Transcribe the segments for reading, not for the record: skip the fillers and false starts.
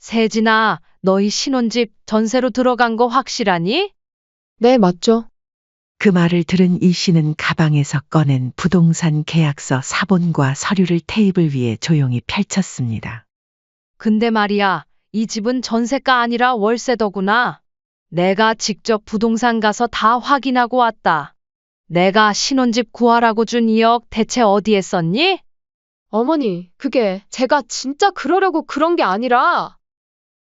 세진아, 너희 신혼집 전세로 들어간 거 확실하니? 네, 맞죠. 그 말을 들은 이 씨는 가방에서 꺼낸 부동산 계약서 사본과 서류를 테이블 위에 조용히 펼쳤습니다. 근데 말이야, 이 집은 전세가 아니라 월세더구나. 내가 직접 부동산 가서 다 확인하고 왔다. 내가 신혼집 구하라고 준 2억 대체 어디에 썼니? 어머니, 그게 제가 진짜 그러려고 그런 게 아니라,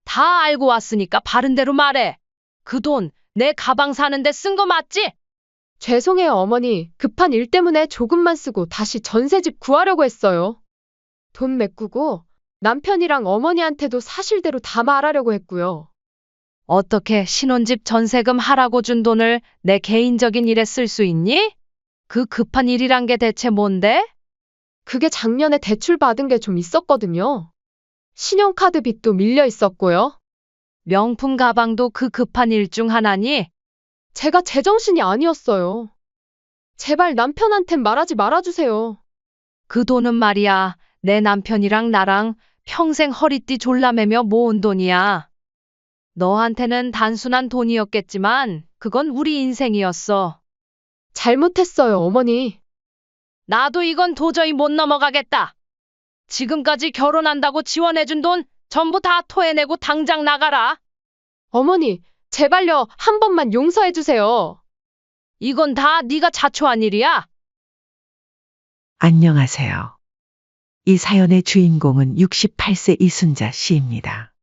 다 알고 왔으니까 바른 대로 말해. 그 돈 내 가방 사는데 쓴 거 맞지? 죄송해요, 어머니. 급한 일 때문에 조금만 쓰고 다시 전세집 구하려고 했어요. 돈 메꾸고 남편이랑 어머니한테도 사실대로 다 말하려고 했고요. 어떻게 신혼집 전세금 하라고 준 돈을 내 개인적인 일에 쓸 수 있니? 그 급한 일이란 게 대체 뭔데? 그게 작년에 대출 받은 게 좀 있었거든요. 신용카드 빚도 밀려 있었고요. 명품 가방도 그 급한 일 중 하나니? 제가 제정신이 아니었어요. 제발 남편한텐 말하지 말아주세요. 그 돈은 말이야, 내 남편이랑 나랑 평생 허리띠 졸라매며 모은 돈이야. 너한테는 단순한 돈이었겠지만, 그건 우리 인생이었어. 잘못했어요, 어머니. 나도 이건 도저히 못 넘어가겠다. 지금까지 결혼한다고 지원해준 돈 전부 다 토해내고 당장 나가라. 어머니, 제발요, 한 번만 용서해주세요. 이건 다 네가 자초한 일이야. 안녕하세요. 이 사연의 주인공은 68세 이순자 씨입니다.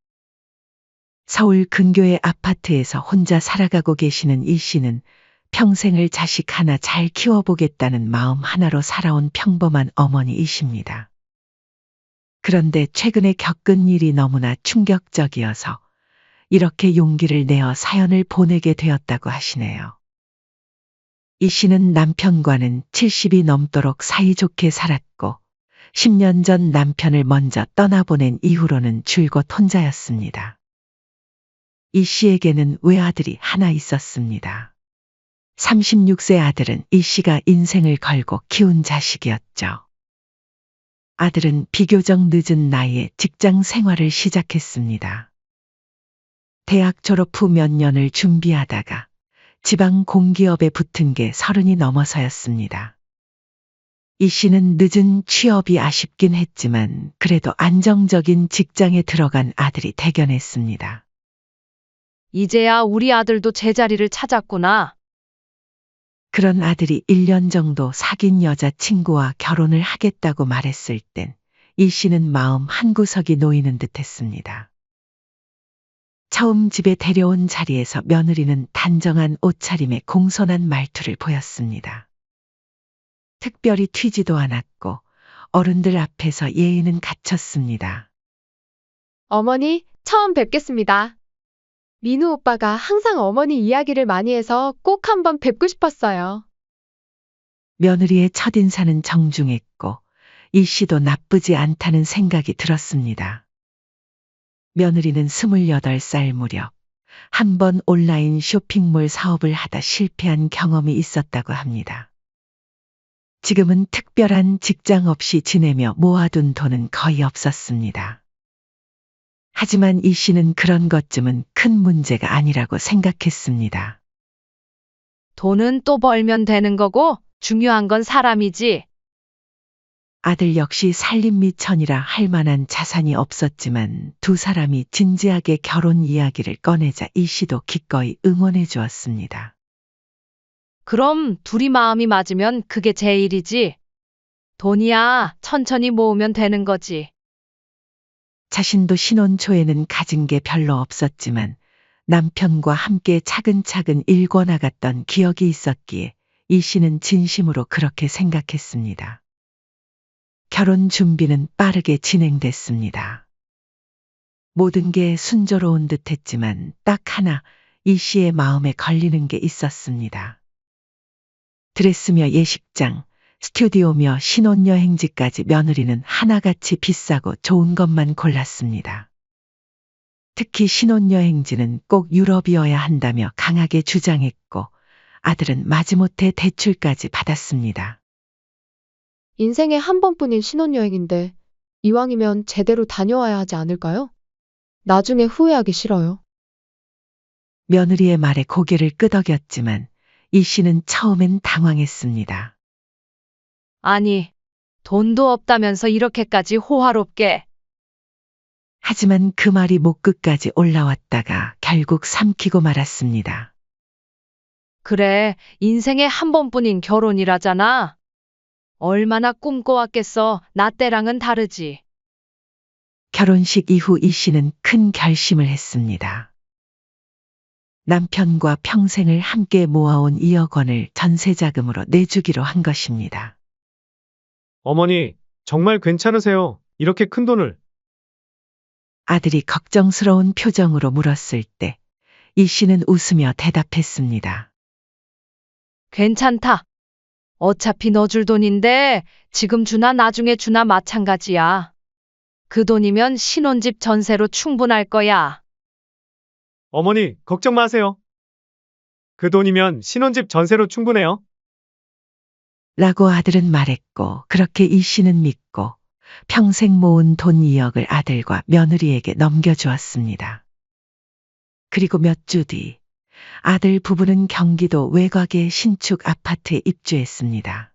서울 근교의 아파트에서 혼자 살아가고 계시는 이 씨는 평생을 자식 하나 잘 키워보겠다는 마음 하나로 살아온 평범한 어머니이십니다. 그런데 최근에 겪은 일이 너무나 충격적이어서 이렇게 용기를 내어 사연을 보내게 되었다고 하시네요. 이 씨는 남편과는 70이 넘도록 사이좋게 살았고 10년 전 남편을 먼저 떠나보낸 이후로는 줄곧 혼자였습니다. 이 씨에게는 외아들이 하나 있었습니다. 36세 아들은 이 씨가 인생을 걸고 키운 자식이었죠. 아들은 비교적 늦은 나이에 직장 생활을 시작했습니다. 대학 졸업 후 몇 년을 준비하다가 지방 공기업에 붙은 게 30이 넘어서였습니다. 이 씨는 늦은 취업이 아쉽긴 했지만 그래도 안정적인 직장에 들어간 아들이 대견했습니다. 이제야 우리 아들도 제자리를 찾았구나. 그런 아들이 1년 정도 사귄 여자친구와 결혼을 하겠다고 말했을 땐 이 씨는 마음 한구석이 놓이는 듯 했습니다. 처음 집에 데려온 자리에서 며느리는 단정한 옷차림에 공손한 말투를 보였습니다. 특별히 튀지도 않았고 어른들 앞에서 예의는 갖췄습니다. 어머니, 처음 뵙겠습니다. 민우 오빠가 항상 어머니 이야기를 많이 해서 꼭 한번 뵙고 싶었어요. 며느리의 첫인사는 정중했고 이 씨도 나쁘지 않다는 생각이 들었습니다. 며느리는 28살 무렵 한 번 온라인 쇼핑몰 사업을 하다 실패한 경험이 있었다고 합니다. 지금은 특별한 직장 없이 지내며 모아둔 돈은 거의 없었습니다. 하지만 이 씨는 그런 것쯤은 큰 문제가 아니라고 생각했습니다. 돈은 또 벌면 되는 거고 중요한 건 사람이지. 아들 역시 살림 미천이라 할 만한 자산이 없었지만 두 사람이 진지하게 결혼 이야기를 꺼내자 이 씨도 기꺼이 응원해 주었습니다. 그럼 둘이 마음이 맞으면 그게 제일이지. 돈이야 천천히 모으면 되는 거지. 자신도 신혼 초에는 가진 게 별로 없었지만 남편과 함께 차근차근 일궈나갔던 기억이 있었기에 이 씨는 진심으로 그렇게 생각했습니다. 결혼 준비는 빠르게 진행됐습니다. 모든 게 순조로운 듯 했지만 딱 하나 이 씨의 마음에 걸리는 게 있었습니다. 드레스며 예식장, 스튜디오며 신혼여행지까지 며느리는 하나같이 비싸고 좋은 것만 골랐습니다. 특히 신혼여행지는 꼭 유럽이어야 한다며 강하게 주장했고 아들은 마지못해 대출까지 받았습니다. 인생에 한 번뿐인 신혼여행인데 이왕이면 제대로 다녀와야 하지 않을까요? 나중에 후회하기 싫어요. 며느리의 말에 고개를 끄덕였지만 이 씨는 처음엔 당황했습니다. 아니, 돈도 없다면서 이렇게까지 호화롭게. 하지만 그 말이 목 끝까지 올라왔다가 결국 삼키고 말았습니다. 그래, 인생에 한 번뿐인 결혼이라잖아. 얼마나 꿈꿔왔겠어. 나 때랑은 다르지. 결혼식 이후 이 씨는 큰 결심을 했습니다. 남편과 평생을 함께 모아온 2억 원을 전세자금으로 내주기로 한 것입니다. 어머니, 정말 괜찮으세요? 이렇게 큰 돈을. 아들이 걱정스러운 표정으로 물었을 때 이 씨는 웃으며 대답했습니다. 괜찮다. 어차피 너 줄 돈인데 지금 주나 나중에 주나 마찬가지야. 그 돈이면 신혼집 전세로 충분할 거야. 어머니, 걱정 마세요. 그 돈이면 신혼집 전세로 충분해요. 라고 아들은 말했고 그렇게 이 씨는 믿고 평생 모은 돈 2억을 아들과 며느리에게 넘겨주었습니다. 그리고 몇 주 뒤 아들 부부는 경기도 외곽의 신축 아파트에 입주했습니다.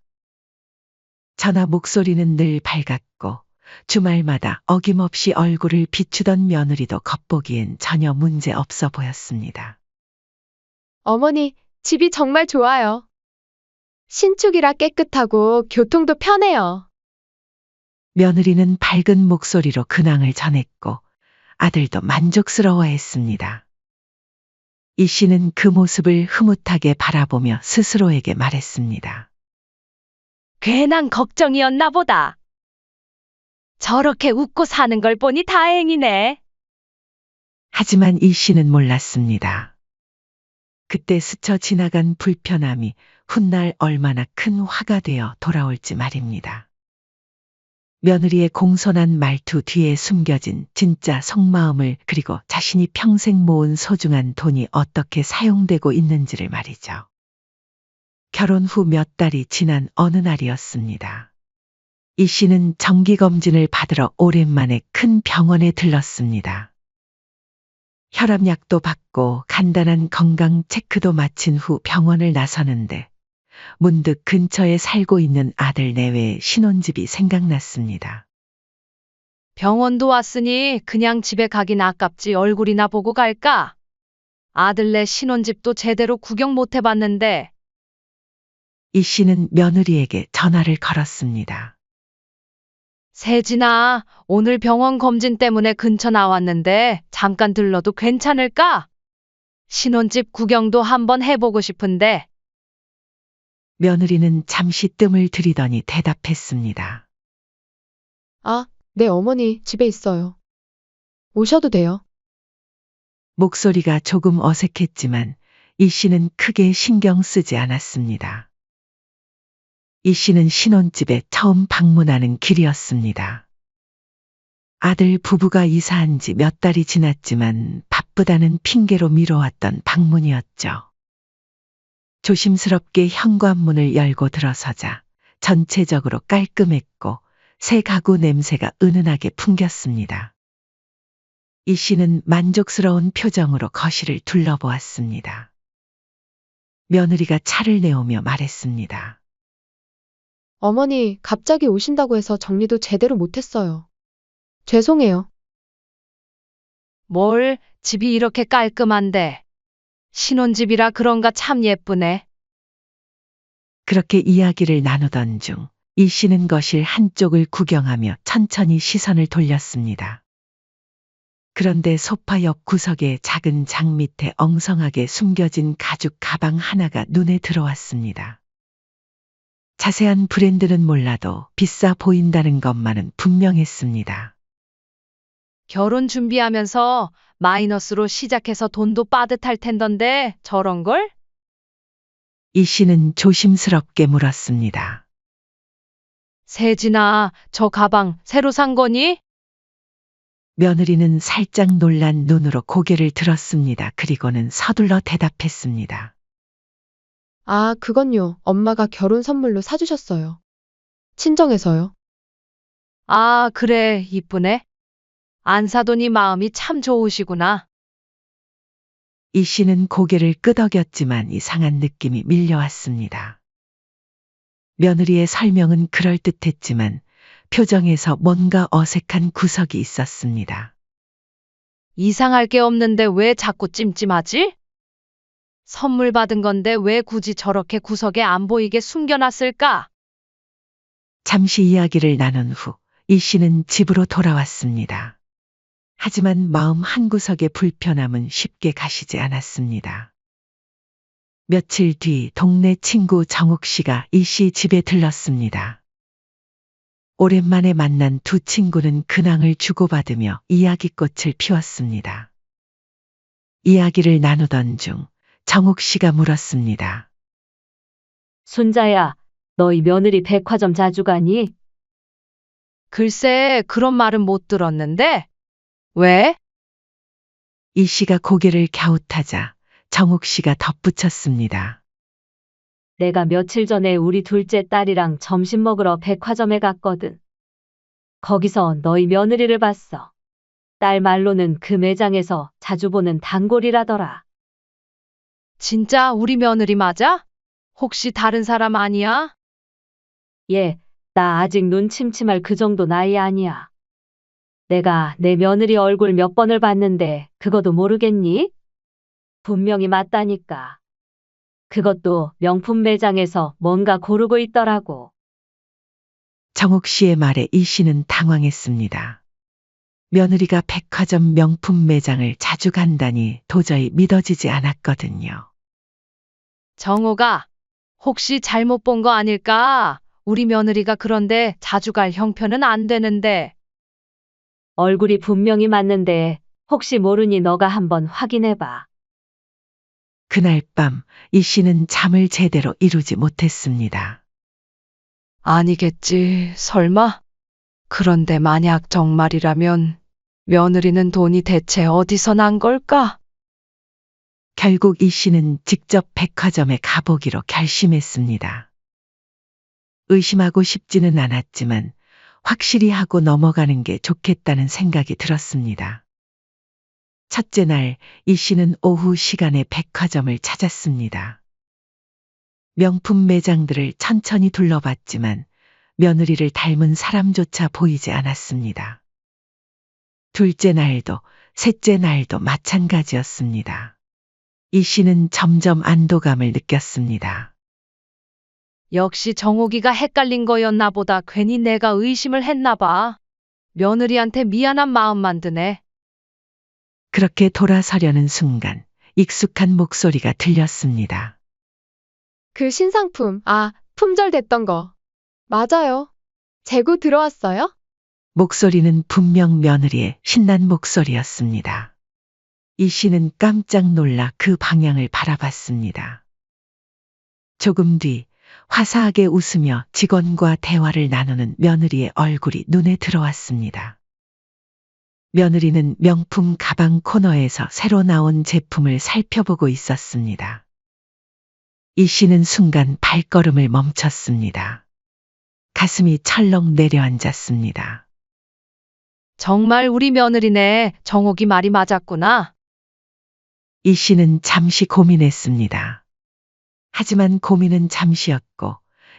저나 목소리는 늘 밝았고 주말마다 어김없이 얼굴을 비추던 며느리도 겉보기엔 전혀 문제 없어 보였습니다. 어머니, 집이 정말 좋아요. 신축이라 깨끗하고 교통도 편해요. 며느리는 밝은 목소리로 근황을 전했고 아들도 만족스러워했습니다. 이 씨는 그 모습을 흐뭇하게 바라보며 스스로에게 말했습니다. 괜한 걱정이었나 보다. 저렇게 웃고 사는 걸 보니 다행이네. 하지만 이 씨는 몰랐습니다. 그때 스쳐 지나간 불편함이 훗날 얼마나 큰 화가 되어 돌아올지 말입니다. 며느리의 공손한 말투 뒤에 숨겨진 진짜 속마음을 그리고 자신이 평생 모은 소중한 돈이 어떻게 사용되고 있는지를 말이죠. 결혼 후 몇 달이 지난 어느 날이었습니다. 이 씨는 정기검진을 받으러 오랜만에 큰 병원에 들렀습니다. 혈압약도 받고 간단한 건강 체크도 마친 후 병원을 나서는데 문득 근처에 살고 있는 아들 내외의 신혼집이 생각났습니다. 병원도 왔으니 그냥 집에 가긴 아깝지 얼굴이나 보고 갈까? 아들네 신혼집도 제대로 구경 못 해봤는데. 이 씨는 며느리에게 전화를 걸었습니다. 세진아, 오늘 병원 검진 때문에 근처 나왔는데 잠깐 들러도 괜찮을까? 신혼집 구경도 한번 해보고 싶은데. 며느리는 잠시 뜸을 들이더니 대답했습니다. 아, 네, 어머니, 집에 있어요. 오셔도 돼요. 목소리가 조금 어색했지만 이 씨는 크게 신경 쓰지 않았습니다. 이 씨는 신혼집에 처음 방문하는 길이었습니다. 아들 부부가 이사한 지 몇 달이 지났지만 바쁘다는 핑계로 미뤄왔던 방문이었죠. 조심스럽게 현관문을 열고 들어서자 전체적으로 깔끔했고 새 가구 냄새가 은은하게 풍겼습니다. 이 씨는 만족스러운 표정으로 거실을 둘러보았습니다. 며느리가 차를 내오며 말했습니다. 어머니, 갑자기 오신다고 해서 정리도 제대로 못했어요. 죄송해요. 뭘, 집이 이렇게 깔끔한데. 신혼집이라 그런가 참 예쁘네. 그렇게 이야기를 나누던 중 이 씨는 거실 한쪽을 구경하며 천천히 시선을 돌렸습니다. 그런데 소파 옆 구석의 작은 장 밑에 엉성하게 숨겨진 가죽 가방 하나가 눈에 들어왔습니다. 자세한 브랜드는 몰라도 비싸 보인다는 것만은 분명했습니다. 결혼 준비하면서 마이너스로 시작해서 돈도 빠듯할 텐던데 저런 걸? 이 씨는 조심스럽게 물었습니다. 세진아, 저 가방 새로 산 거니? 며느리는 살짝 놀란 눈으로 고개를 들었습니다. 그리고는 서둘러 대답했습니다. 아, 그건요. 엄마가 결혼 선물로 사주셨어요. 친정에서요. 아, 그래, 이쁘네. 안 사더니 마음이 참 좋으시구나. 이 씨는 고개를 끄덕였지만 이상한 느낌이 밀려왔습니다. 며느리의 설명은 그럴듯했지만 표정에서 뭔가 어색한 구석이 있었습니다. 이상할 게 없는데 왜 자꾸 찜찜하지? 선물 받은 건데 왜 굳이 저렇게 구석에 안 보이게 숨겨놨을까? 잠시 이야기를 나눈 후 이 씨는 집으로 돌아왔습니다. 하지만 마음 한구석의 불편함은 쉽게 가시지 않았습니다. 며칠 뒤 동네 친구 정욱 씨가 이 씨 집에 들렀습니다. 오랜만에 만난 두 친구는 근황을 주고받으며 이야기꽃을 피웠습니다. 이야기를 나누던 중 정욱 씨가 물었습니다. 순자야, 너희 며느리 백화점 자주 가니? 글쎄, 그런 말은 못 들었는데. 왜? 이 씨가 고개를 갸웃하자 정욱 씨가 덧붙였습니다. 내가 며칠 전에 우리 둘째 딸이랑 점심 먹으러 백화점에 갔거든. 거기서 너희 며느리를 봤어. 딸 말로는 그 매장에서 자주 보는 단골이라더라. 진짜 우리 며느리 맞아? 혹시 다른 사람 아니야? 얘, 나 아직 눈 침침할 그 정도 나이 아니야. 내가 내 며느리 얼굴 몇 번을 봤는데 그것도 모르겠니? 분명히 맞다니까. 그것도 명품 매장에서 뭔가 고르고 있더라고. 정욱 씨의 말에 이 씨는 당황했습니다. 며느리가 백화점 명품 매장을 자주 간다니 도저히 믿어지지 않았거든요. 정호가 혹시 잘못 본 거 아닐까? 우리 며느리가 그런데 자주 갈 형편은 안 되는데. 얼굴이 분명히 맞는데 혹시 모르니 너가 한번 확인해봐. 그날 밤 이 씨는 잠을 제대로 이루지 못했습니다. 아니겠지, 설마? 그런데 만약 정말이라면 며느리는 돈이 대체 어디서 난 걸까? 결국 이 씨는 직접 백화점에 가보기로 결심했습니다. 의심하고 싶지는 않았지만 확실히 하고 넘어가는 게 좋겠다는 생각이 들었습니다. 첫째 날, 이 씨는 오후 시간에 백화점을 찾았습니다. 명품 매장들을 천천히 둘러봤지만 며느리를 닮은 사람조차 보이지 않았습니다. 둘째 날도, 셋째 날도 마찬가지였습니다. 이 씨는 점점 안도감을 느꼈습니다. 역시 정옥이가 헷갈린 거였나 보다. 괜히 내가 의심을 했나 봐. 며느리한테 미안한 마음만 드네. 그렇게 돌아서려는 순간 익숙한 목소리가 들렸습니다. 그 신상품, 품절됐던 거. 맞아요. 재고 들어왔어요? 목소리는 분명 며느리의 신난 목소리였습니다. 이 씨는 깜짝 놀라 그 방향을 바라봤습니다. 조금 뒤 화사하게 웃으며 직원과 대화를 나누는 며느리의 얼굴이 눈에 들어왔습니다. 며느리는 명품 가방 코너에서 새로 나온 제품을 살펴보고 있었습니다. 이 씨는 순간 발걸음을 멈췄습니다. 가슴이 철렁 내려앉았습니다. 정말 우리 며느리네. 정옥이 말이 맞았구나. 이 씨는 잠시 고민했습니다. 하지만 고민은 잠시였고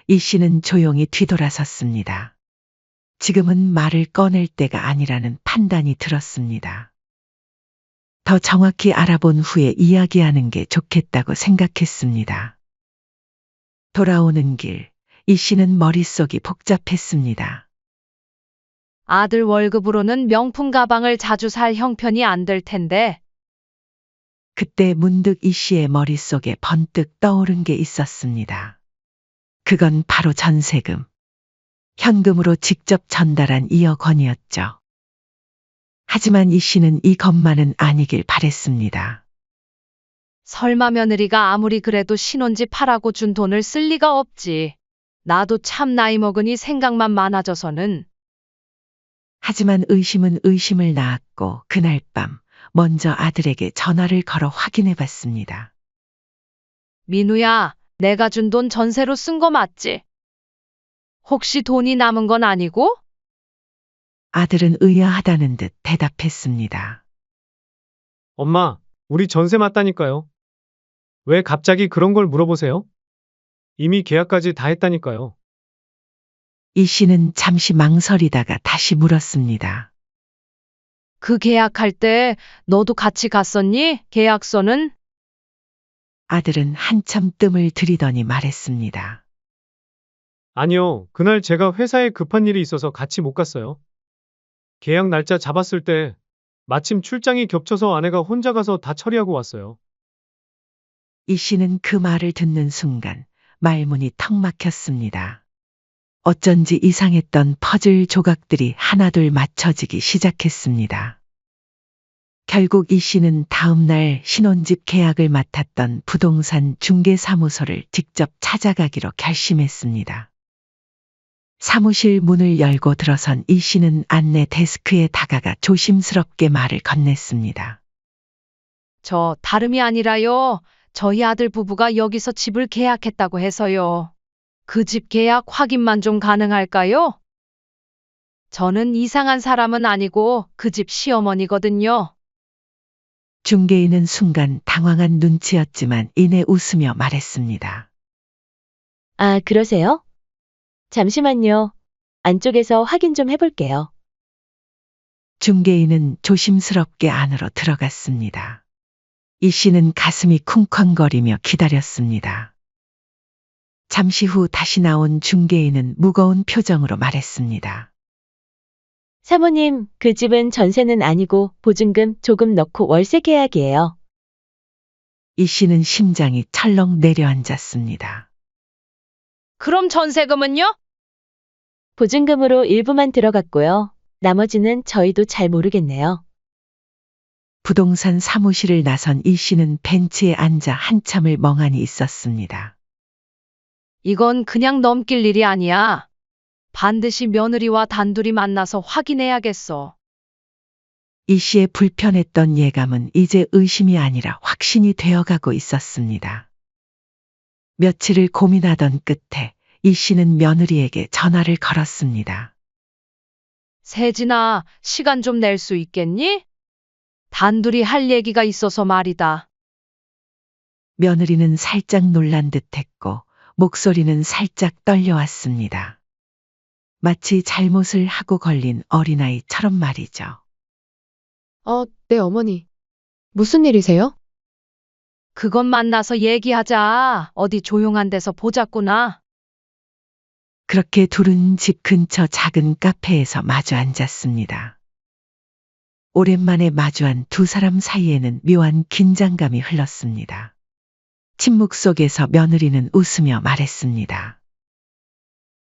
이 씨는 조용히 뒤돌아섰습니다. 지금은 말을 꺼낼 때가 아니라는 판단이 들었습니다. 더 정확히 알아본 후에 이야기하는 게 좋겠다고 생각했습니다. 돌아오는 길, 이 씨는 머릿속이 복잡했습니다. 아들 월급으로는 명품 가방을 자주 살 형편이 안 될 텐데. 그때 문득 이 씨의 머릿속에 번뜩 떠오른 게 있었습니다. 그건 바로 전세금. 현금으로 직접 전달한 2억 원이었죠. 하지만 이 씨는 이것만은 아니길 바랬습니다. 설마 며느리가 아무리 그래도 신혼집 하라고 준 돈을 쓸 리가 없지. 나도 참 나이 먹으니 생각만 많아져서는. 하지만 의심은 의심을 낳았고 그날 밤 먼저 아들에게 전화를 걸어 확인해 봤습니다. 민우야, 내가 준 돈 전세로 쓴 거 맞지? 혹시 돈이 남은 건 아니고? 아들은 의아하다는 듯 대답했습니다. 엄마, 우리 전세 맞다니까요. 왜 갑자기 그런 걸 물어보세요? 이미 계약까지 다 했다니까요. 이 씨는 잠시 망설이다가 다시 물었습니다. 그 계약할 때 너도 같이 갔었니? 계약서는? 아들은 한참 뜸을 들이더니 말했습니다. 아니요, 그날 제가 회사에 급한 일이 있어서 같이 못 갔어요. 계약 날짜 잡았을 때 마침 출장이 겹쳐서 아내가 혼자 가서 다 처리하고 왔어요. 이 씨는 그 말을 듣는 순간 말문이 턱 막혔습니다. 어쩐지 이상했던 퍼즐 조각들이 하나둘 맞춰지기 시작했습니다. 결국 이 씨는 다음 날 신혼집 계약을 맡았던 부동산 중개사무소를 직접 찾아가기로 결심했습니다. 사무실 문을 열고 들어선 이 씨는 안내 데스크에 다가가 조심스럽게 말을 건넸습니다. 저 다름이 아니라요. 저희 아들 부부가 여기서 집을 계약했다고 해서요. 그 집 계약 확인만 좀 가능할까요? 저는 이상한 사람은 아니고 그 집 시어머니거든요. 중개인은 순간 당황한 눈치였지만 이내 웃으며 말했습니다. 아, 그러세요? 잠시만요. 안쪽에서 확인 좀 해볼게요. 중개인은 조심스럽게 안으로 들어갔습니다. 이 씨는 가슴이 쿵쾅거리며 기다렸습니다. 잠시 후 다시 나온 중개인은 무거운 표정으로 말했습니다. 사모님, 그 집은 전세는 아니고 보증금 조금 넣고 월세 계약이에요. 이 씨는 심장이 철렁 내려앉았습니다. 그럼 전세금은요? 보증금으로 일부만 들어갔고요. 나머지는 저희도 잘 모르겠네요. 부동산 사무실을 나선 이 씨는 벤치에 앉아 한참을 멍하니 있었습니다. 이건 그냥 넘길 일이 아니야. 반드시 며느리와 단둘이 만나서 확인해야겠어. 이 씨의 불편했던 예감은 이제 의심이 아니라 확신이 되어가고 있었습니다. 며칠을 고민하던 끝에 이 씨는 며느리에게 전화를 걸었습니다. 세진아, 시간 좀 낼 수 있겠니? 단둘이 할 얘기가 있어서 말이다. 며느리는 살짝 놀란 듯했고 목소리는 살짝 떨려왔습니다. 마치 잘못을 하고 걸린 어린아이처럼 말이죠. 네, 어머니. 무슨 일이세요? 그건 만나서 얘기하자. 어디 조용한 데서 보자꾸나. 그렇게 둘은 집 근처 작은 카페에서 마주 앉았습니다. 오랜만에 마주한 두 사람 사이에는 묘한 긴장감이 흘렀습니다. 침묵 속에서 며느리는 웃으며 말했습니다.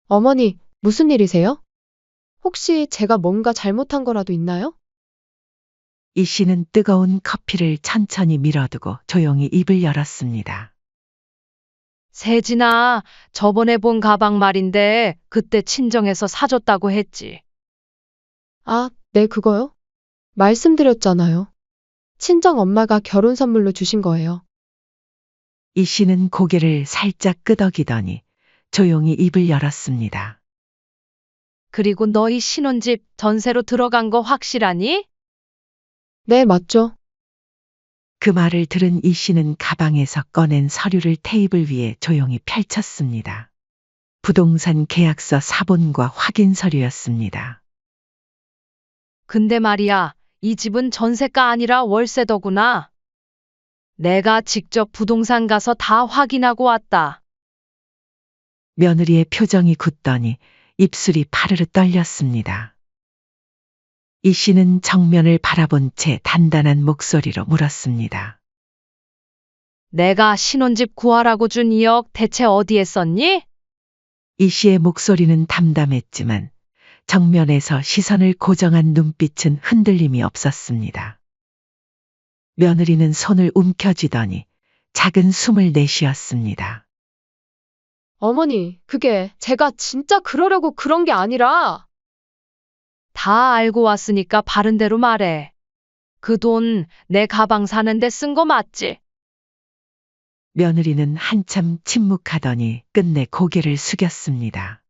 어머니, 무슨 일이세요? 혹시 제가 뭔가 잘못한 거라도 있나요? 이 씨는 뜨거운 커피를 천천히 밀어두고 조용히 입을 열었습니다. 세진아, 저번에 본 가방 말인데 그때 친정에서 사줬다고 했지. 아, 네, 그거요? 말씀드렸잖아요. 친정 엄마가 결혼 선물로 주신 거예요. 이 씨는 고개를 살짝 끄덕이더니 조용히 입을 열었습니다. 그리고 너희 신혼집 전세로 들어간 거 확실하니? 네, 맞죠. 그 말을 들은 이 씨는 가방에서 꺼낸 서류를 테이블 위에 조용히 펼쳤습니다. 부동산 계약서 사본과 확인 서류였습니다. 근데 말이야, 이 집은 전세가 아니라 월세더구나. 내가 직접 부동산 가서 다 확인하고 왔다. 며느리의 표정이 굳더니 입술이 파르르 떨렸습니다. 이 씨는 정면을 바라본 채 단단한 목소리로 물었습니다. 내가 신혼집 구하라고 준 2억 대체 어디에 썼니? 이 씨의 목소리는 담담했지만 정면에서 시선을 고정한 눈빛은 흔들림이 없었습니다. 며느리는 손을 움켜쥐더니 작은 숨을 내쉬었습니다. 어머니, 그게 제가 진짜 그러려고 그런 게 아니라 다 알고 왔으니까 바른 대로 말해. 그 돈 내 가방 사는데 쓴 거 맞지? 며느리는 한참 침묵하더니 끝내 고개를 숙였습니다.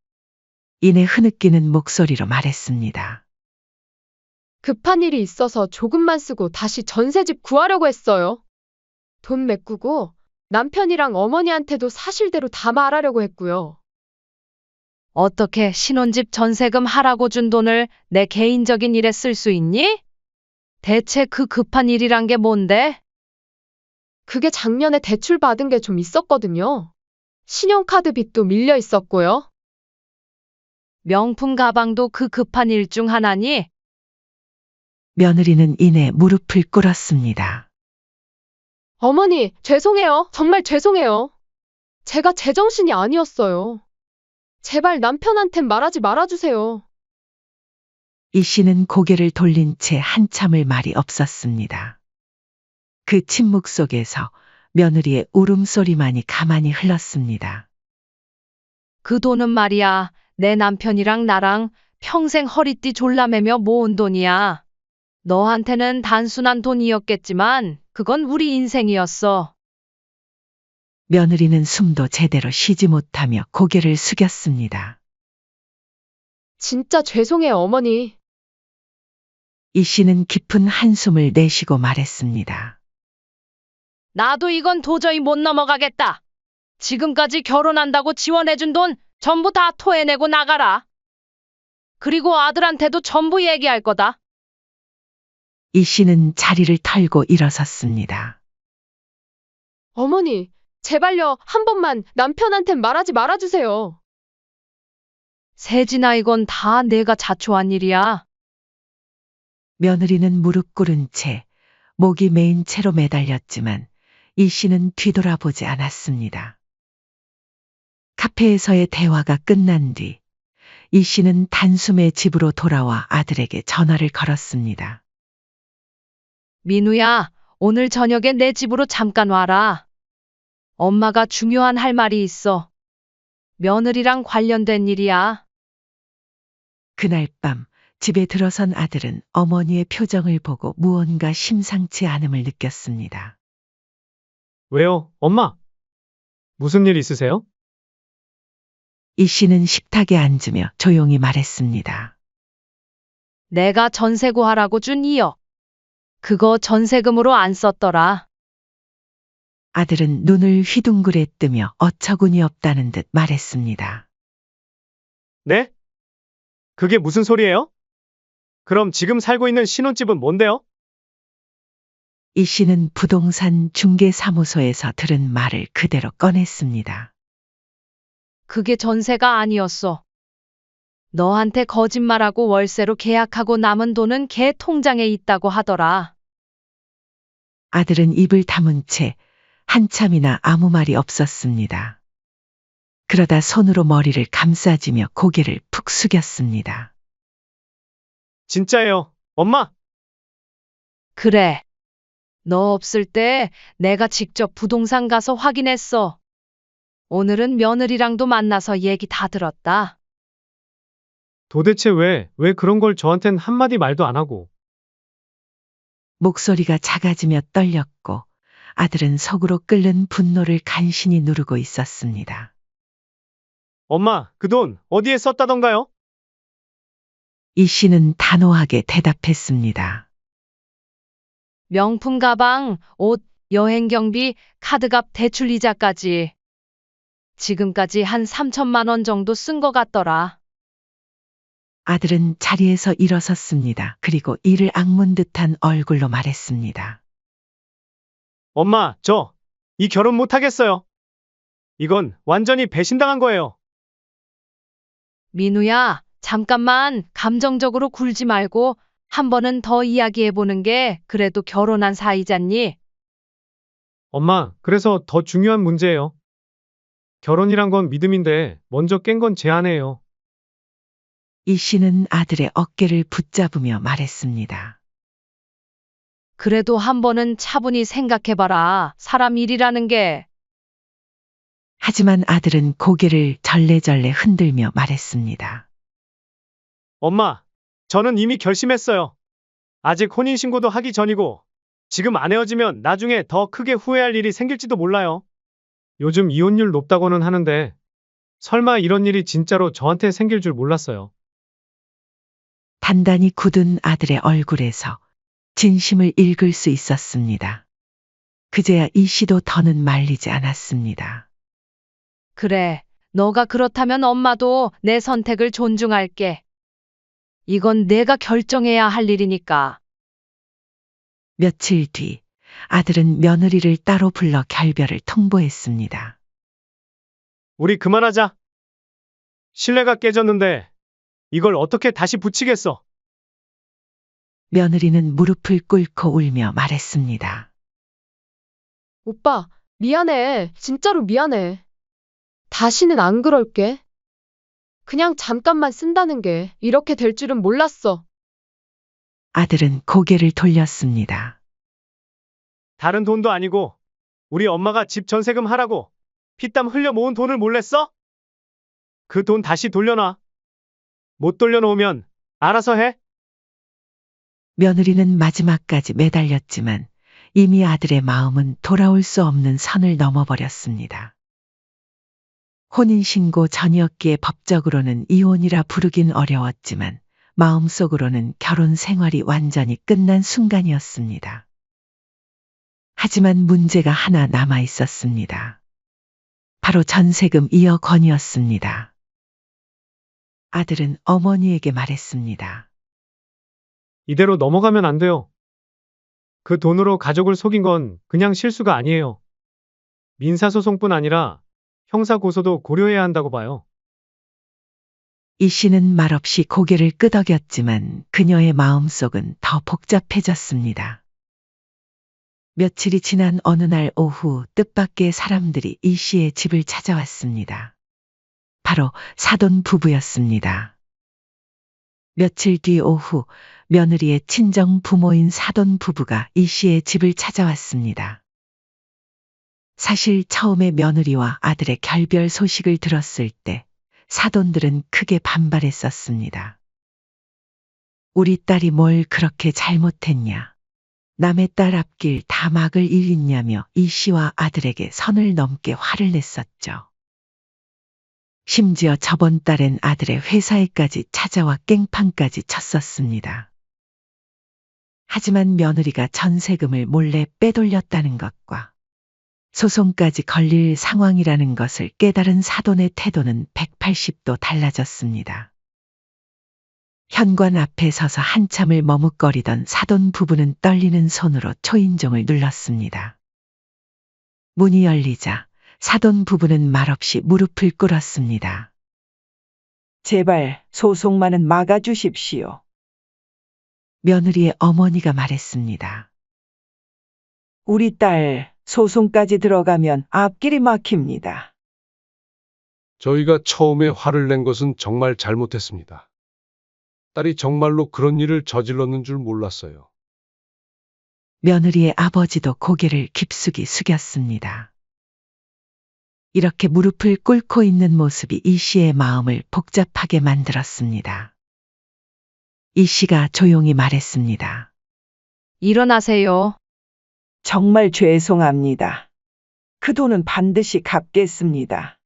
이내 흐느끼는 목소리로 말했습니다. 급한 일이 있어서 조금만 쓰고 다시 전셋집 구하려고 했어요. 돈 메꾸고 남편이랑 어머니한테도 사실대로 다 말하려고 했고요. 어떻게 신혼집 전세금 하라고 준 돈을 내 개인적인 일에 쓸 수 있니? 대체 그 급한 일이란 게 뭔데? 그게 작년에 대출 받은 게 좀 있었거든요. 신용카드 빚도 밀려 있었고요. 명품 가방도 그 급한 일 중 하나니? 며느리는 이내 무릎을 꿇었습니다. 어머니, 죄송해요. 정말 죄송해요. 제가 제정신이 아니었어요. 제발 남편한텐 말하지 말아주세요. 이 씨는 고개를 돌린 채 한참을 말이 없었습니다. 그 침묵 속에서 며느리의 울음소리만이 가만히 흘렀습니다. 그 돈은 말이야, 내 남편이랑 나랑 평생 허리띠 졸라매며 모은 돈이야. 너한테는 단순한 돈이었겠지만, 그건 우리 인생이었어. 며느리는 숨도 제대로 쉬지 못하며 고개를 숙였습니다. 진짜 죄송해요, 어머니. 이 씨는 깊은 한숨을 내쉬고 말했습니다. 나도 이건 도저히 못 넘어가겠다. 지금까지 결혼한다고 지원해준 돈 전부 다 토해내고 나가라. 그리고 아들한테도 전부 얘기할 거다. 이 씨는 자리를 털고 일어섰습니다. 어머니, 제발요, 한 번만 남편한텐 말하지 말아주세요. 세진아, 이건 다 내가 자초한 일이야. 며느리는 무릎 꿇은 채 목이 메인 채로 매달렸지만 이 씨는 뒤돌아보지 않았습니다. 카페에서의 대화가 끝난 뒤 이 씨는 단숨에 집으로 돌아와 아들에게 전화를 걸었습니다. 민우야, 오늘 저녁에 내 집으로 잠깐 와라. 엄마가 중요한 할 말이 있어. 며느리랑 관련된 일이야. 그날 밤 집에 들어선 아들은 어머니의 표정을 보고 무언가 심상치 않음을 느꼈습니다. 왜요, 엄마? 무슨 일 있으세요? 이 씨는 식탁에 앉으며 조용히 말했습니다. 내가 전세 구하라고 준 2억. 그거 전세금으로 안 썼더라. 아들은 눈을 휘둥그레 뜨며 어처구니 없다는 듯 말했습니다. 네? 그게 무슨 소리예요? 그럼 지금 살고 있는 신혼집은 뭔데요? 이 씨는 부동산 중개사무소에서 들은 말을 그대로 꺼냈습니다. 그게 전세가 아니었어. 너한테 거짓말하고 월세로 계약하고 남은 돈은 걔 통장에 있다고 하더라. 아들은 입을 다문 채 한참이나 아무 말이 없었습니다. 그러다 손으로 머리를 감싸지며 고개를 푹 숙였습니다. 진짜예요, 엄마. 그래. 너 없을 때 내가 직접 부동산 가서 확인했어. 오늘은 며느리랑도 만나서 얘기 다 들었다. 도대체 왜 그런 걸 저한텐 한마디 말도 안 하고. 목소리가 작아지며 떨렸고 아들은 속으로 끓는 분노를 간신히 누르고 있었습니다. 엄마, 그 돈 어디에 썼다던가요? 이 씨는 단호하게 대답했습니다. 명품 가방, 옷, 여행 경비, 카드값, 대출 이자까지. 지금까지 한 3천만 원 정도 쓴 것 같더라. 아들은 자리에서 일어섰습니다. 그리고 이를 악문 듯한 얼굴로 말했습니다. 엄마, 이 결혼 못 하겠어요. 이건 완전히 배신당한 거예요. 민우야, 잠깐만 감정적으로 굴지 말고 한 번은 더 이야기해보는 게 그래도 결혼한 사이잖니? 엄마, 그래서 더 중요한 문제예요. 결혼이란 건 믿음인데 먼저 깬 건 제 아내예요. 이 씨는 아들의 어깨를 붙잡으며 말했습니다. 그래도 한 번은 차분히 생각해봐라. 사람 일이라는 게. 하지만 아들은 고개를 절레절레 흔들며 말했습니다. 엄마, 저는 이미 결심했어요. 아직 혼인신고도 하기 전이고, 지금 안 헤어지면 나중에 더 크게 후회할 일이 생길지도 몰라요. 요즘 이혼율 높다고는 하는데, 설마 이런 일이 진짜로 저한테 생길 줄 몰랐어요. 단단히 굳은 아들의 얼굴에서 진심을 읽을 수 있었습니다. 그제야 이 씨도 더는 말리지 않았습니다. 그래, 너가 그렇다면 엄마도 내 선택을 존중할게. 이건 내가 결정해야 할 일이니까. 며칠 뒤 아들은 며느리를 따로 불러 결별을 통보했습니다. 우리 그만하자. 신뢰가 깨졌는데 이걸 어떻게 다시 붙이겠어? 며느리는 무릎을 꿇고 울며 말했습니다. 오빠, 미안해. 진짜로 미안해. 다시는 안 그럴게. 그냥 잠깐만 쓴다는 게 이렇게 될 줄은 몰랐어. 아들은 고개를 돌렸습니다. 다른 돈도 아니고 우리 엄마가 집 전세금 하라고 피땀 흘려 모은 돈을 몰래 써? 그 돈 다시 돌려놔. 못 돌려놓으면 알아서 해. 며느리는 마지막까지 매달렸지만 이미 아들의 마음은 돌아올 수 없는 선을 넘어버렸습니다. 혼인신고 전이었기에 법적으로는 이혼이라 부르긴 어려웠지만 마음속으로는 결혼 생활이 완전히 끝난 순간이었습니다. 하지만 문제가 하나 남아 있었습니다. 바로 전세금 2억 원이었습니다. 아들은 어머니에게 말했습니다. 이대로 넘어가면 안 돼요. 그 돈으로 가족을 속인 건 그냥 실수가 아니에요. 민사소송뿐 아니라 형사고소도 고려해야 한다고 봐요. 이 씨는 말없이 고개를 끄덕였지만 그녀의 마음속은 더 복잡해졌습니다. 며칠이 지난 어느 날 오후 뜻밖의 사람들이 이 씨의 집을 찾아왔습니다. 바로 사돈 부부였습니다. 며칠 뒤 오후 며느리의 친정 부모인 사돈 부부가 이 씨의 집을 찾아왔습니다. 사실 처음에 며느리와 아들의 결별 소식을 들었을 때 사돈들은 크게 반발했었습니다. 우리 딸이 뭘 그렇게 잘못했냐? 남의 딸 앞길 다 막을 일 있냐며 이 씨와 아들에게 선을 넘게 화를 냈었죠. 심지어 저번 달엔 아들의 회사에까지 찾아와 깽판까지 쳤었습니다. 하지만 며느리가 전세금을 몰래 빼돌렸다는 것과 소송까지 걸릴 상황이라는 것을 깨달은 사돈의 태도는 180도 달라졌습니다. 현관 앞에 서서 한참을 머뭇거리던 사돈 부부는 떨리는 손으로 초인종을 눌렀습니다. 문이 열리자 사돈 부부는 말없이 무릎을 꿇었습니다. 제발 소송만은 막아주십시오. 며느리의 어머니가 말했습니다. 우리 딸 소송까지 들어가면 앞길이 막힙니다. 저희가 처음에 화를 낸 것은 정말 잘못했습니다. 딸이 정말로 그런 일을 저질렀는 줄 몰랐어요. 며느리의 아버지도 고개를 깊숙이 숙였습니다. 이렇게 무릎을 꿇고 있는 모습이 이 씨의 마음을 복잡하게 만들었습니다. 이 씨가 조용히 말했습니다. 일어나세요. 정말 죄송합니다. 그 돈은 반드시 갚겠습니다.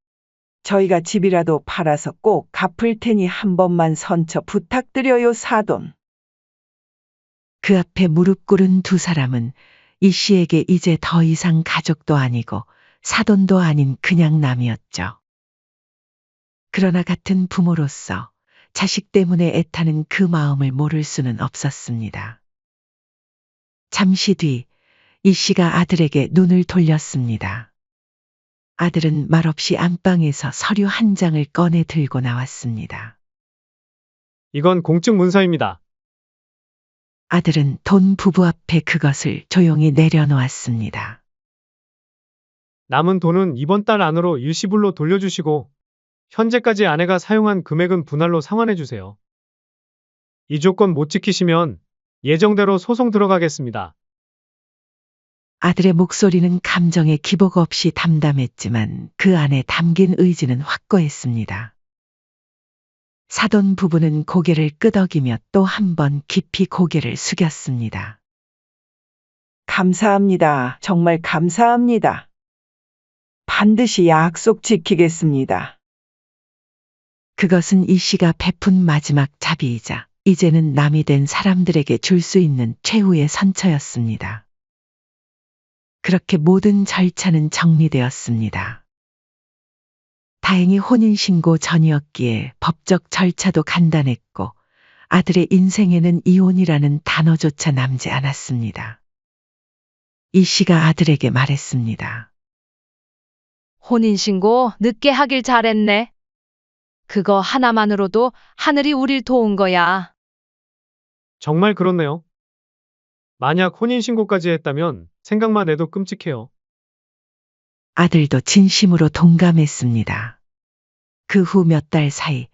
저희가 집이라도 팔아서 꼭 갚을 테니 한 번만 선처 부탁드려요, 사돈. 그 앞에 무릎 꿇은 두 사람은 이 씨에게 이제 더 이상 가족도 아니고 사돈도 아닌 그냥 남이었죠. 그러나 같은 부모로서 자식 때문에 애타는 그 마음을 모를 수는 없었습니다. 잠시 뒤 이 씨가 아들에게 눈을 돌렸습니다. 아들은 말없이 안방에서 서류 한 장을 꺼내 들고 나왔습니다. 이건 공증 문서입니다. 아들은 돈 부부 앞에 그것을 조용히 내려놓았습니다. 남은 돈은 이번 달 안으로 일시불로 돌려주시고 현재까지 아내가 사용한 금액은 분할로 상환해 주세요. 이 조건 못 지키시면 예정대로 소송 들어가겠습니다. 아들의 목소리는 감정의 기복 없이 담담했지만 그 안에 담긴 의지는 확고했습니다. 사돈 부부는 고개를 끄덕이며 또 한 번 깊이 고개를 숙였습니다. 감사합니다. 정말 감사합니다. 반드시 약속 지키겠습니다. 그것은 이 씨가 베푼 마지막 자비이자 이제는 남이 된 사람들에게 줄 수 있는 최후의 선처였습니다. 그렇게 모든 절차는 정리되었습니다. 다행히 혼인신고 전이었기에 법적 절차도 간단했고 아들의 인생에는 이혼이라는 단어조차 남지 않았습니다. 이 씨가 아들에게 말했습니다. 혼인신고 늦게 하길 잘했네. 그거 하나만으로도 하늘이 우릴 도운 거야. 정말 그렇네요. 만약 혼인신고까지 했다면 생각만 해도 끔찍해요. 아들도 진심으로 동감했습니다. 그 후 몇 달 사이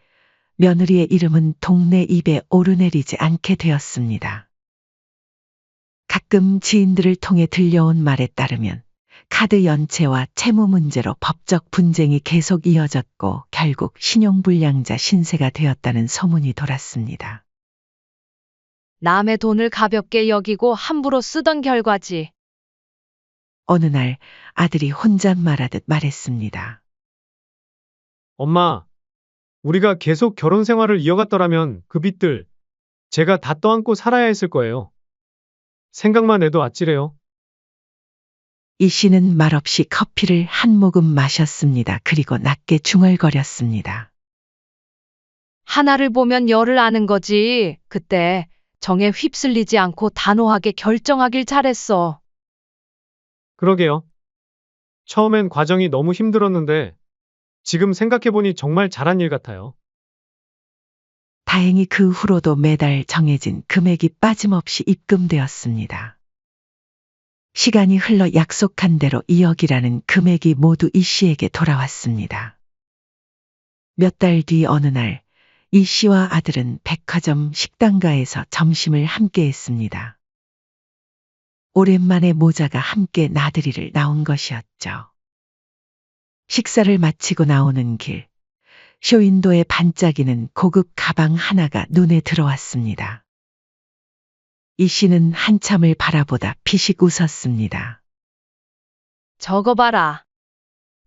며느리의 이름은 동네 입에 오르내리지 않게 되었습니다. 가끔 지인들을 통해 들려온 말에 따르면 카드 연체와 채무 문제로 법적 분쟁이 계속 이어졌고 결국 신용불량자 신세가 되었다는 소문이 돌았습니다. 남의 돈을 가볍게 여기고 함부로 쓰던 결과지. 어느 날 아들이 혼잣말하듯 말했습니다. 엄마, 우리가 계속 결혼 생활을 이어갔더라면 그 빚들 제가 다 떠안고 살아야 했을 거예요. 생각만 해도 아찔해요. 이 씨는 말없이 커피를 한 모금 마셨습니다. 그리고 낮게 중얼거렸습니다. 하나를 보면 열을 아는 거지. 그때 정에 휩쓸리지 않고 단호하게 결정하길 잘했어. 그러게요. 처음엔 과정이 너무 힘들었는데 지금 생각해보니 정말 잘한 일 같아요. 다행히 그 후로도 매달 정해진 금액이 빠짐없이 입금되었습니다. 시간이 흘러 약속한 대로 2억이라는 금액이 모두 이 씨에게 돌아왔습니다. 몇 달 뒤 어느 날, 이 씨와 아들은 백화점 식당가에서 점심을 함께 했습니다. 오랜만에 모자가 함께 나들이를 나온 것이었죠. 식사를 마치고 나오는 길, 쇼윈도에 반짝이는 고급 가방 하나가 눈에 들어왔습니다. 이 씨는 한참을 바라보다 피식 웃었습니다. 저거 봐라.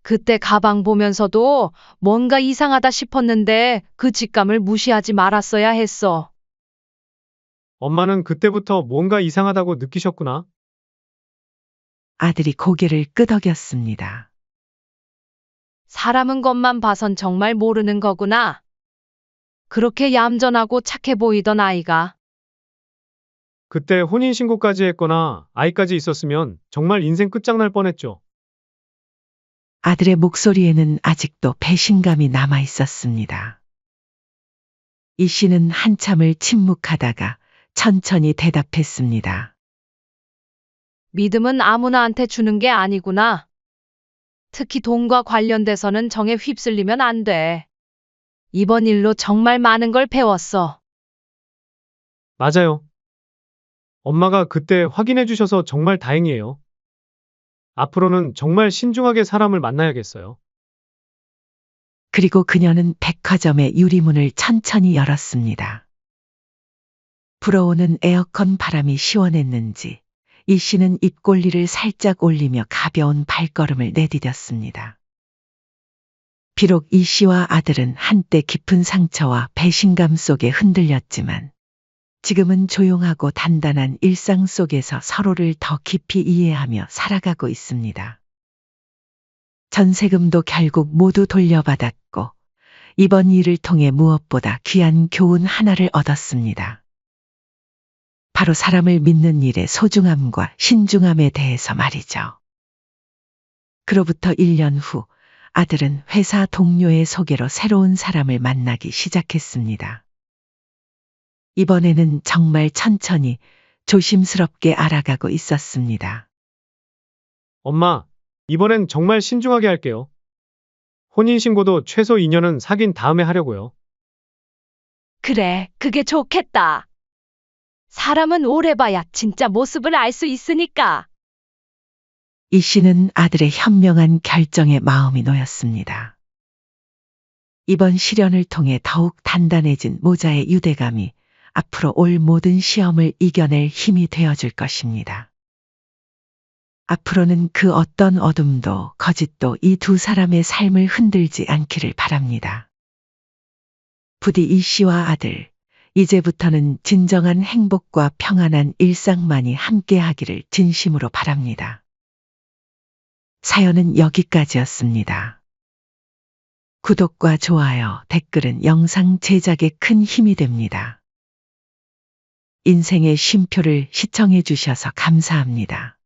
그때 가방 보면서도 뭔가 이상하다 싶었는데 그 직감을 무시하지 말았어야 했어. 엄마는 그때부터 뭔가 이상하다고 느끼셨구나. 아들이 고개를 끄덕였습니다. 사람은 것만 봐선 정말 모르는 거구나. 그렇게 얌전하고 착해 보이던 아이가. 그때 혼인신고까지 했거나 아이까지 있었으면 정말 인생 끝장날 뻔했죠. 아들의 목소리에는 아직도 배신감이 남아 있었습니다. 이 씨는 한참을 침묵하다가 천천히 대답했습니다. 믿음은 아무나한테 주는 게 아니구나. 특히 돈과 관련돼서는 정에 휩쓸리면 안 돼. 이번 일로 정말 많은 걸 배웠어. 맞아요. 엄마가 그때 확인해 주셔서 정말 다행이에요. 앞으로는 정말 신중하게 사람을 만나야겠어요. 그리고 그녀는 백화점의 유리문을 천천히 열었습니다. 불어오는 에어컨 바람이 시원했는지 이 씨는 입꼬리를 살짝 올리며 가벼운 발걸음을 내디뎠습니다. 비록 이 씨와 아들은 한때 깊은 상처와 배신감 속에 흔들렸지만 지금은 조용하고 단단한 일상 속에서 서로를 더 깊이 이해하며 살아가고 있습니다. 전세금도 결국 모두 돌려받았고 이번 일을 통해 무엇보다 귀한 교훈 하나를 얻었습니다. 바로 사람을 믿는 일의 소중함과 신중함에 대해서 말이죠. 그로부터 1년 후 아들은 회사 동료의 소개로 새로운 사람을 만나기 시작했습니다. 이번에는 정말 천천히 조심스럽게 알아가고 있었습니다. 엄마, 이번엔 정말 신중하게 할게요. 혼인신고도 최소 2년은 사귄 다음에 하려고요. 그래, 그게 좋겠다. 사람은 오래 봐야 진짜 모습을 알 수 있으니까. 이 씨는 아들의 현명한 결정에 마음이 놓였습니다. 이번 시련을 통해 더욱 단단해진 모자의 유대감이 앞으로 올 모든 시험을 이겨낼 힘이 되어줄 것입니다. 앞으로는 그 어떤 어둠도 거짓도 이 두 사람의 삶을 흔들지 않기를 바랍니다. 부디 이 씨와 아들, 이제부터는 진정한 행복과 평안한 일상만이 함께하기를 진심으로 바랍니다. 사연은 여기까지였습니다. 구독과 좋아요, 댓글은 영상 제작에 큰 힘이 됩니다. 인생의 쉼표를 시청해 주셔서 감사합니다.